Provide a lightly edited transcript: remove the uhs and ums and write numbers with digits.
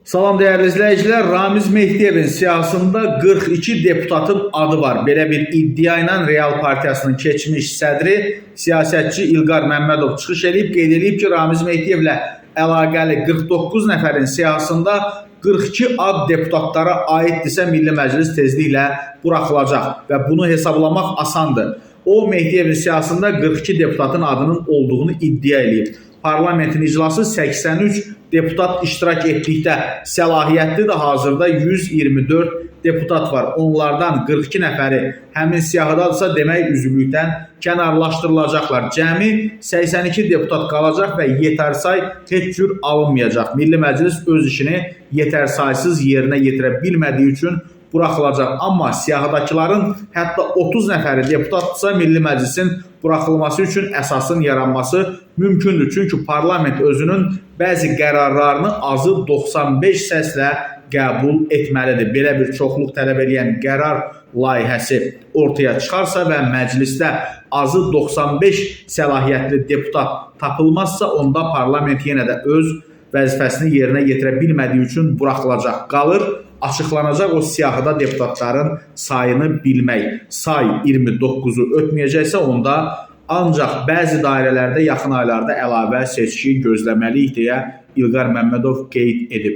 Salam değerli izleyiciler, Ramiz Mehdiyevin siyasında 42 deputatın adı var. Belə bir iddia ilə Real Partiyasının keçmiş sədri, siyasətçi İlqar Məmmədov çıxış edib, qeyd edib ki, Ramiz Mehdiyevlə əlaqəli 49 nəfərin siyasında 42 ad deputatlara aiddirsə Milli Məclis tezliklə buraxılacaq və bunu hesablamaq asandır. O, Mehdiyevin siyasında 42 deputatın adının olduğunu iddia edib. Parlamentin iclası 83 deputat iştirak etdikdə səlahiyyətlidir. Hazırda 124 deputat var. Onlardan 42 nəfəri həmin siyahıdadırsa demək üzvlükdən kənarlaşdırılacaqlar. Cəmi 82 deputat qalacaq və yetərsay heç cür alınmayacaq. Milli Məclis öz işini yetərsaysız yerinə yetirə bilmədiyi üçün buraxılacaq. Amma siyahıdakıların hətta 30 nəfəri deputatdırsa Milli Məclisin buraxılması üçün əsasın yaranması mümkündür. Çünki parlament özünün bəzi qərarlarını azı 95 səslə qəbul etməlidir. Belə bir çoxluq tələb edən qərar layihəsi ortaya çıxarsa və məclisdə azı 95 səlahiyyətli deputat tapılmazsa, onda parlament yenə də öz vəzifəsini yerinə yetirə bilmədiyi üçün buraxılacaq. Qalır açıqlanacaq o siyahıda deputatların sayını bilmək. Say 29-u ötməyəcəksə, onda ancaq bəzi dairələrdə yaxın aylarda əlavə seçki gözləməliyik deyə İlqar Məmmədov qeyd edib.